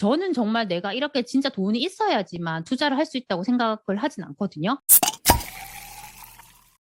저는 정말 내가 이렇게 진짜 돈이 있어야지만 투자를 할 수 있다고 생각을 하진 않거든요.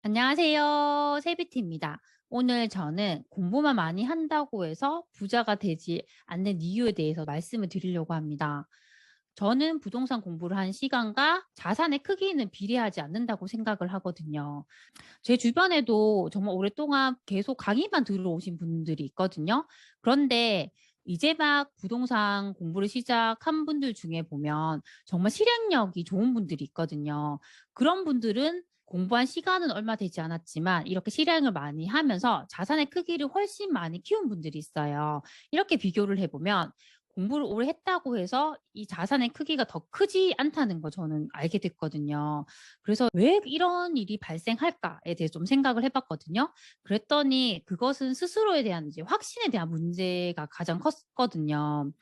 안녕하세요. 세비티입니다. 오늘 저는 공부만 많이 한다고 해서 부자가 되지 않는 이유에 대해서 말씀을 드리려고 합니다. 저는 부동산 공부를 한 시간과 자산의 크기는 비례하지 않는다고 생각을 하거든요. 제 주변에도 정말 오랫동안 계속 강의만 들어오신 분들이 있거든요. 그런데 이제 막 부동산 공부를 시작한 분들 중에 보면 정말 실행력이 좋은 분들이 있거든요. 그런 분들은 공부한 시간은 얼마 되지 않았지만 이렇게 실행을 많이 하면서 자산의 크기를 훨씬 많이 키운 분들이 있어요. 이렇게 비교를 해보면 공부를 오래 했다고 해서 이 자산의 크기가 더 크지 않다는 거 저는 알게 됐거든요. 그래서 '왜 이런 일이 발생할까?'에 대해서 좀 생각을 해 봤거든요. 그랬더니 그것은 스스로에 대한 이제 확신에 대한 문제가 가장 컸거든요.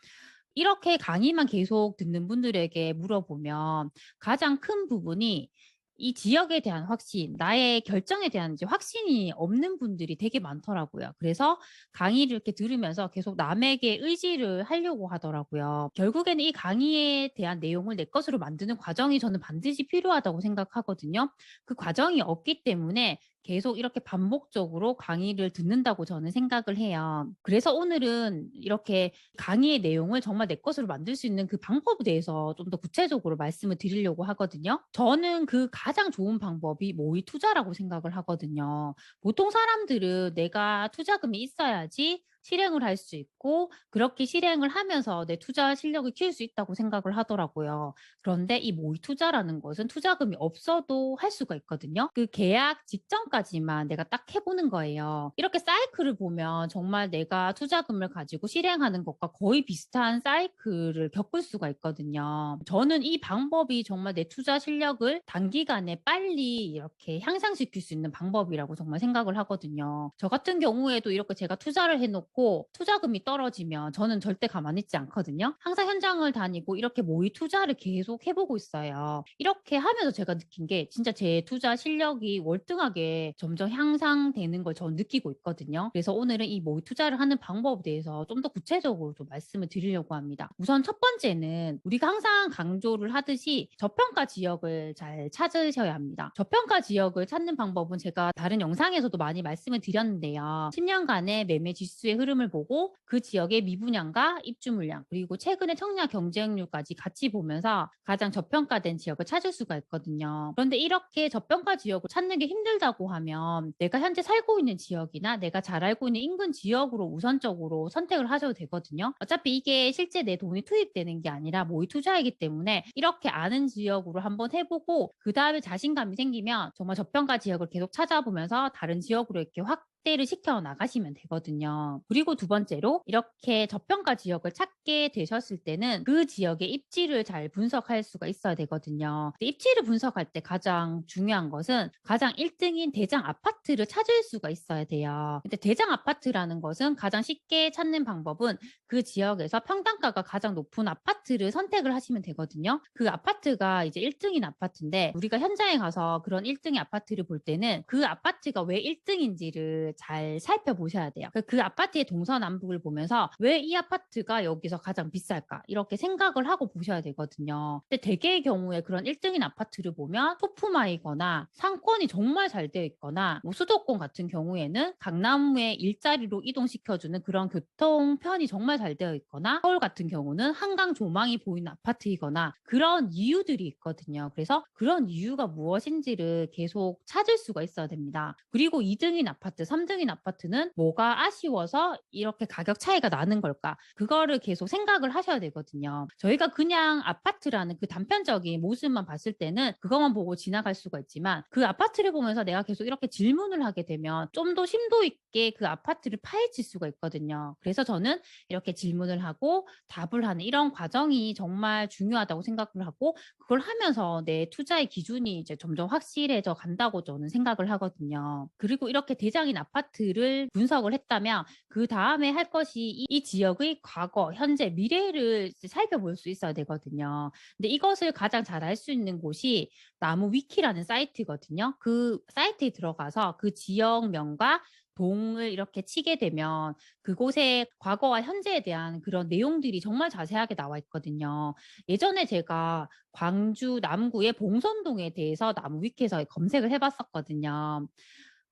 이렇게 강의만 계속 듣는 분들에게 물어보면 가장 큰 부분이 이 지역에 대한 확신, 나의 결정에 대한 이제 확신이 없는 분들이 되게 많더라고요. 그래서 강의를 이렇게 들으면서 계속 남에게 의지를 하려고 하더라고요. 결국에는 이 강의에 대한 내용을 내 것으로 만드는 과정이 저는 반드시 필요하다고 생각하거든요. 그 과정이 없기 때문에 계속 이렇게 반복적으로 강의를 듣는다고 저는 생각을 해요. 그래서 오늘은 이렇게 강의의 내용을 정말 내 것으로 만들 수 있는 그 방법에 대해서 좀 더 구체적으로 말씀을 드리려고 하거든요. 저는 그 가장 좋은 방법이 모의 투자라고 생각을 하거든요. 보통 사람들은 내가 투자금이 있어야지 실행을 할 수 있고 그렇게 실행을 하면서 내 투자 실력을 키울 수 있다고 생각을 하더라고요. 그런데 이 모의 투자라는 것은 투자금이 없어도 할 수가 있거든요. 그 계약 직전까지만 내가 딱 해보는 거예요. 이렇게 사이클을 보면 정말 내가 투자금을 가지고 실행하는 것과 거의 비슷한 사이클을 겪을 수가 있거든요. 저는 이 방법이 정말 내 투자 실력을 단기간에 빨리 이렇게 향상시킬 수 있는 방법이라고 정말 생각을 하거든요. 저 같은 경우에도 이렇게 제가 투자를 해놓고 투자금이 떨어지면 저는 절대 가만히 있지 않거든요. 항상 현장을 다니고 이렇게 모의 투자를 계속 해보고 있어요. 이렇게 하면서 제가 느낀 게 진짜 제 투자 실력이 월등하게 점점 향상되는 걸 저는 느끼고 있거든요. 그래서 오늘은 이 모의 투자를 하는 방법에 대해서 좀 더 구체적으로 좀 말씀을 드리려고 합니다. 우선 첫 번째는 우리가 항상 강조를 하듯이 저평가 지역을 잘 찾으셔야 합니다. 저평가 지역을 찾는 방법은 제가 다른 영상에서도 많이 말씀을 드렸는데요. 10년간의 매매 지수의 흐름을 보고 그 지역의 미분양과 입주 물량 그리고 최근의 청약 경쟁률까지 같이 보면서 가장 저평가된 지역을 찾을 수가 있거든요. 그런데 이렇게 저평가 지역을 찾는 게 힘들다고 하면 내가 현재 살고 있는 지역이나 내가 잘 알고 있는 인근 지역으로 우선적으로 선택을 하셔도 되거든요. 어차피 이게 실제 내 돈이 투입되는 게 아니라 모의 투자이기 때문에 이렇게 아는 지역으로 한번 해보고 그 다음에 자신감이 생기면 정말 저평가 지역을 계속 찾아보면서 다른 지역으로 이렇게 확대를 시켜 나가시면 되거든요. 그리고 두 번째로 이렇게 저평가 지역을 찾게 되셨을 때는 그 지역의 입지를 잘 분석할 수가 있어야 되거든요. 입지를 분석할 때 가장 중요한 것은 가장 1등인 대장 아파트를 찾을 수가 있어야 돼요. 근데 대장 아파트라는 것은 가장 쉽게 찾는 방법은 그 지역에서 평당가가 가장 높은 아파트를 선택을 하시면 되거든요. 그 아파트가 이제 1등인 아파트인데 우리가 현장에 가서 그런 1등의 아파트를 볼 때는 그 아파트가 왜 1등인지를 잘 살펴보셔야 돼요. 그 아파트의 동서남북을 보면서 왜 이 아파트가 여기서 가장 비쌀까? 이렇게 생각을 하고 보셔야 되거든요. 근데 대개의 경우에 그런 1등인 아파트를 보면 토프마이거나 상권이 정말 잘 되어 있거나 뭐 수도권 같은 경우에는 강남에 일자리로 이동시켜주는 그런 교통편이 정말 잘 되어 있거나 서울 같은 경우는 한강 조망이 보이는 아파트이거나 그런 이유들이 있거든요. 그래서 그런 이유가 무엇인지를 계속 찾을 수가 있어야 됩니다. 그리고 2등인 아파트, 3등인 아파트는 뭐가 아쉬워서 이렇게 가격 차이가 나는 걸까? 그거를 계속 생각을 하셔야 되거든요. 저희가 그냥 아파트라는 그 단편적인 모습만 봤을 때는 그것만 보고 지나갈 수가 있지만 그 아파트를 보면서 내가 계속 이렇게 질문을 하게 되면 좀 더 심도 있게 그 아파트를 파헤칠 수가 있거든요. 그래서 저는 이렇게 질문을 하고 답을 하는 이런 과정이 정말 중요하다고 생각을 하고 그걸 하면서 내 투자의 기준이 이제 점점 확실해져 간다고 저는 생각을 하거든요. 그리고 이렇게 대장인 아파트를 분석을 했다면 그 다음에 할 것이 이 지역의 과거, 현재, 미래를 살펴볼 수 있어야 되거든요. 근데 이것을 가장 잘 알 수 있는 곳이 나무 위키라는 사이트거든요. 그 사이트에 들어가서 그 지역명과 동을 이렇게 치게 되면 그곳의 과거와 현재에 대한 그런 내용들이 정말 자세하게 나와 있거든요. 예전에 제가 광주 남구의 봉선동에 대해서 나무위키에서 검색을 해 봤었거든요.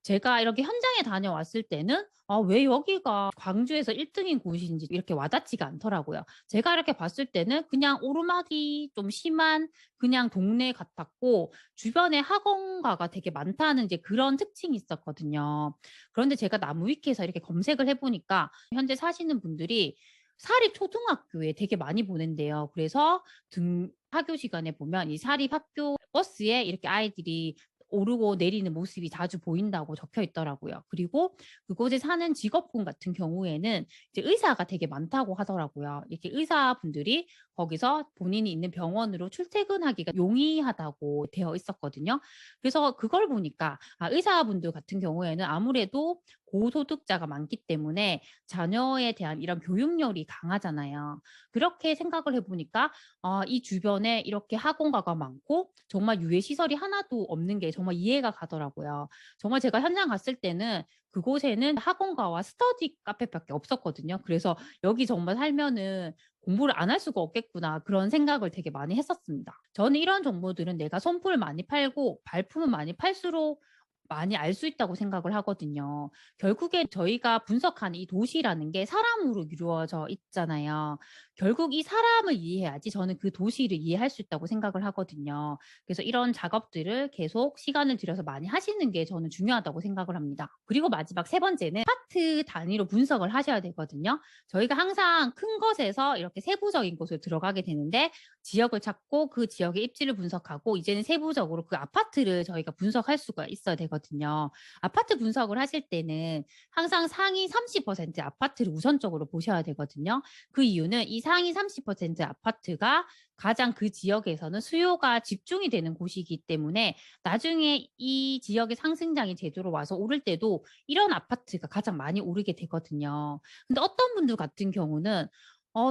제가 이렇게 현장에 다녀왔을 때는 왜 여기가 광주에서 1 등인 곳인지 이렇게 와닿지가 않더라고요. 제가 이렇게 봤을 때는 그냥 오르막이 좀 심한 그냥 동네 같았고 주변에 학원가가 되게 많다는 이제 그런 특징이 있었거든요. 그런데 제가 나무위키에서 이렇게 검색을 해 보니까 현재 사시는 분들이 사립초등학교에 되게 많이 보낸대요. 그래서 하교 시간에 보면 이 사립학교 버스에 이렇게 아이들이 오르고 내리는 모습이 자주 보인다고 적혀 있더라고요. 그리고 그곳에 사는 직업군 같은 경우에는 이제 의사가 되게 많다고 하더라고요. 이렇게 의사분들이 거기서 본인이 있는 병원으로 출퇴근하기가 용이하다고 되어 있었거든요. 그래서 그걸 보니까 의사분들 같은 경우에는 아무래도 고소득자가 많기 때문에 자녀에 대한 이런 교육열이 강하잖아요. 그렇게 생각을 해 보니까 이 주변에 이렇게 학원가가 많고 정말 유해 시설이 하나도 없는 게 정말 이해가 가더라고요. 정말 제가 현장 갔을 때는 그곳에는 학원가와 스터디 카페밖에 없었거든요. 그래서 '여기 정말 살면은 공부를 안 할 수가 없겠구나.' 그런 생각을 되게 많이 했었습니다. 저는 이런 정보들은 내가 선풀을 많이 팔고 발품을 많이 팔수록 많이 알 수 있다고 생각을 하거든요. 결국에 저희가 분석한 이 도시라는 게 사람으로 이루어져 있잖아요. 결국 이 사람을 이해해야지 저는 그 도시를 이해할 수 있다고 생각을 하거든요. 그래서 이런 작업들을 계속 시간을 들여서 많이 하시는 게 저는 중요하다고 생각을 합니다. 그리고 마지막 세 번째는 파트 단위로 분석을 하셔야 되거든요. 저희가 항상 큰 것에서 이렇게 세부적인 곳으로 들어가게 되는데 지역을 찾고 그 지역의 입지를 분석하고 이제는 세부적으로 그 아파트를 저희가 분석할 수가 있어야 되거든요. 아파트 분석을 하실 때는 항상 상위 30% 아파트를 우선적으로 보셔야 되거든요. 그 이유는 이 상위 30% 아파트가 가장 그 지역에서는 수요가 집중이 되는 곳이기 때문에 나중에 이 지역의 상승장이 제대로 와서 오를 때도 이런 아파트가 가장 많이 오르게 되거든요. 근데 어떤 분들 같은 경우는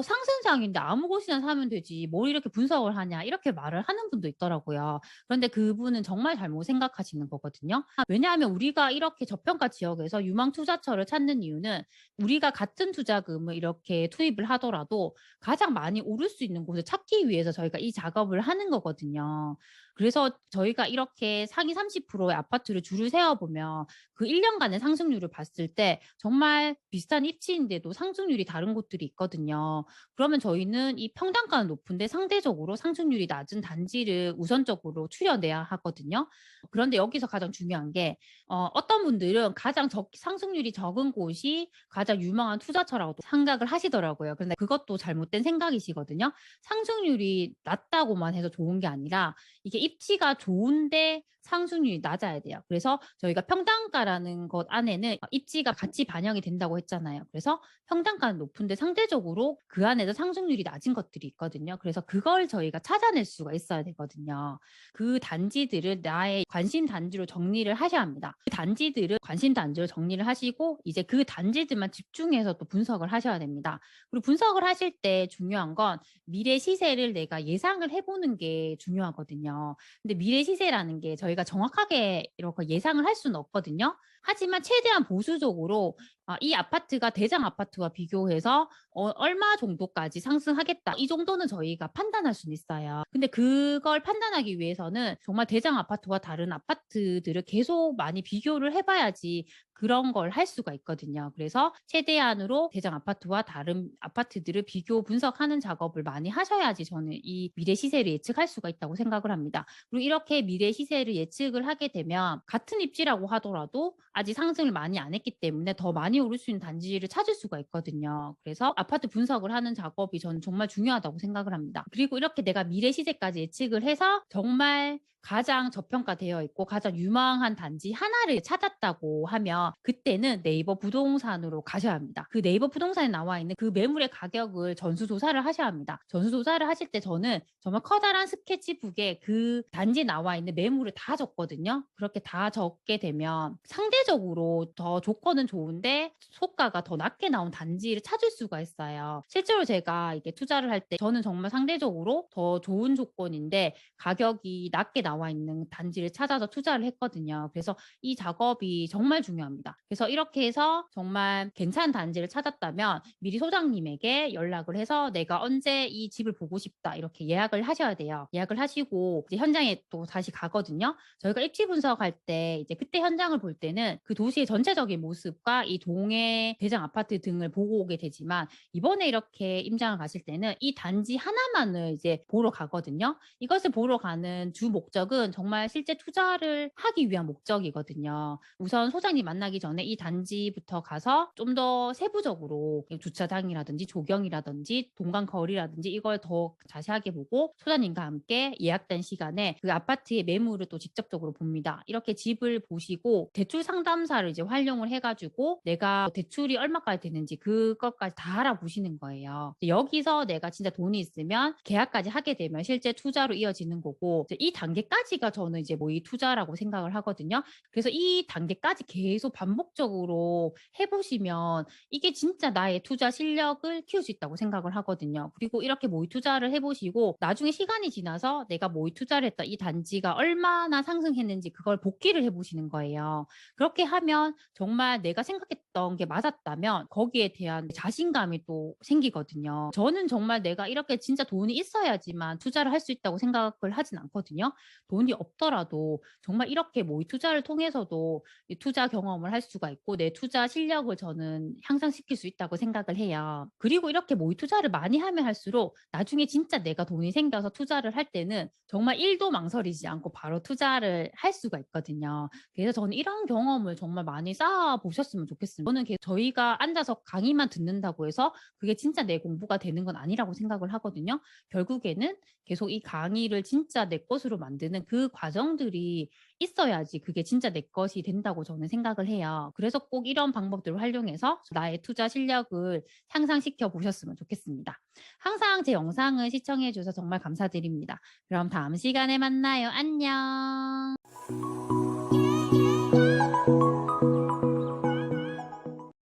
상승장인데 아무 곳이나 사면 되지 뭘 이렇게 분석을 하냐 이렇게 말을 하는 분도 있더라고요. 그런데 그분은 정말 잘못 생각하시는 거거든요. 왜냐하면 우리가 이렇게 저평가 지역에서 유망 투자처를 찾는 이유는 우리가 같은 투자금을 이렇게 투입을 하더라도 가장 많이 오를 수 있는 곳을 찾기 위해서 저희가 이 작업을 하는 거거든요. 그래서 저희가 이렇게 상위 30%의 아파트를 줄을 세워 보면 그 1 년간의 상승률을 봤을 때 정말 비슷한 입지인데도 상승률이 다른 곳들이 있거든요. 그러면 저희는 이 평당가는 높은데 상대적으로 상승률이 낮은 단지를 우선적으로 추려내야 하거든요. 그런데 여기서 가장 중요한 게 어떤 분들은 가장 상승률이 적은 곳이 가장 유망한 투자처라고 또 생각을 하시더라고요. 그런데 그것도 잘못된 생각이시거든요. 상승률이 낮다고만 해서 좋은 게 아니라 이게 입지가 좋은데 상승률이 낮아야 돼요. 그래서 저희가 평당가라는 것 안에는 입지가 같이 반영이 된다고 했잖아요. 그래서 평당가는 높은데 상대적으로 그 안에서 상승률이 낮은 것들이 있거든요. 그래서 그걸 저희가 찾아낼 수가 있어야 되거든요. 그 단지들을 나의 관심 단지로 정리를 하셔야 합니다. 그 단지들을 관심 단지로 정리를 하시고 이제 그 단지들만 집중해서 또 분석을 하셔야 됩니다. 그리고 분석을 하실 때 중요한 건 미래 시세를 내가 예상을 해보는 게 중요하거든요. 근데 미래 시세라는 게 저희가 정확하게 이렇게 예상을 할 수는 없거든요. 하지만 최대한 보수적으로 이 아파트가 대장 아파트와 비교해서 얼마 정도까지 상승하겠다. 이 정도는 저희가 판단할 수는 있어요. 근데 그걸 판단하기 위해서는 정말 대장 아파트와 다른 아파트들을 계속 많이 비교를 해봐야지 그런 걸 할 수가 있거든요. 그래서 최대한으로 대장 아파트와 다른 아파트들을 비교 분석하는 작업을 많이 하셔야지 저는 이 미래 시세를 예측할 수가 있다고 생각을 합니다. 그리고 이렇게 미래 시세를 예측을 하게 되면 같은 입지라고 하더라도 아직 상승을 많이 안 했기 때문에 더 많이 오를 수 있는 단지를 찾을 수가 있거든요. 그래서 아파트 분석을 하는 작업이 저는 정말 중요하다고 생각을 합니다. 그리고 이렇게 내가 미래 시세까지 예측을 해서 정말 가장 저평가되어 있고 가장 유망한 단지 하나를 찾았다고 하면 그때는 네이버 부동산으로 가셔야 합니다. 그 네이버 부동산에 나와 있는 그 매물의 가격을 전수조사를 하셔야 합니다. 전수조사를 하실 때 저는 정말 커다란 스케치북에 그 단지에 나와 있는 매물을 다 적거든요. 그렇게 다 적게 되면 상대적으로 더 조건은 좋은데 소가가 더 낮게 나온 단지를 찾을 수가 있어요. 실제로 제가 이게 투자를 할 때 저는 정말 상대적으로 더 좋은 조건인데 가격이 낮게 나와 있는 단지를 찾아서 투자를 했거든요. 그래서 이 작업이 정말 중요합니다. 겁니다. 그래서 이렇게 해서 정말 괜찮은 단지를 찾았다면 미리 소장님에게 연락을 해서 내가 언제 이 집을 보고 싶다 이렇게 예약을 하셔야 돼요. 예약을 하시고 이제 현장에 또 다시 가거든요. 저희가 입지 분석할 때 이제 그때 현장을 볼 때는 그 도시의 전체적인 모습과 이 동해 대장 아파트 등을 보고 오게 되지만 이번에 이렇게 임장을 가실 때는 이 단지 하나만을 이제 보러 가거든요. 이것을 보러 가는 주 목적은 정말 실제 투자를 하기 위한 목적이거든요. 우선 소장님 만나기 전에 이 단지부터 가서 좀 더 세부적으로 주차장이라든지 조경이라든지 동강 거리라든지 이걸 더 자세하게 보고 소장님과 함께 예약된 시간에 그 아파트의 매물을 또 직접적으로 봅니다. 이렇게 집을 보시고 대출 상담사를 이제 활용을 해가지고 내가 대출이 얼마까지 되는지 그것까지 다 알아보시는 거예요. 여기서 내가 진짜 돈이 있으면 계약까지 하게 되면 실제 투자로 이어지는 거고 이 단계까지가 저는 이제 모의 투자라고 생각을 하거든요. 그래서 이 단계까지 계속 반복적으로 해보시면 이게 진짜 나의 투자 실력을 키울 수 있다고 생각을 하거든요. 그리고 이렇게 모의 투자를 해보시고 나중에 시간이 지나서 내가 모의 투자를 했던 이 단지가 얼마나 상승했는지 그걸 복기를 해보시는 거예요. 그렇게 하면 정말 내가 생각했던 게 맞았다면 거기에 대한 자신감이 또 생기거든요. 저는 정말 내가 이렇게 진짜 돈이 있어야지만 투자를 할 수 있다고 생각을 하진 않거든요. 돈이 없더라도 정말 이렇게 모의 투자를 통해서도 이 투자 경험을 할 수가 있고 내 투자 실력을 저는 향상시킬 수 있다고 생각을 해요. 그리고 이렇게 모의 투자를 많이 하면 할수록 나중에 진짜 내가 돈이 생겨서 투자를 할 때는 정말 1도 망설이지 않고 바로 투자를 할 수가 있거든요. 그래서 저는 이런 경험을 정말 많이 쌓아 보셨으면 좋겠습니다. 저는 저희가 앉아서 강의만 듣는다고 해서 그게 진짜 내 공부가 되는 건 아니라고 생각을 하거든요. 결국에는 계속 이 강의를 진짜 내 것으로 만드는 그 과정들이 있어야지 그게 진짜 내 것이 된다고 저는 생각을 해요. 그래서 꼭 이런 방법들을 활용해서 나의 투자 실력을 향상시켜 보셨으면 좋겠습니다. 항상 제 영상을 시청해 주셔서 정말 감사드립니다. 그럼 다음 시간에 만나요. 안녕.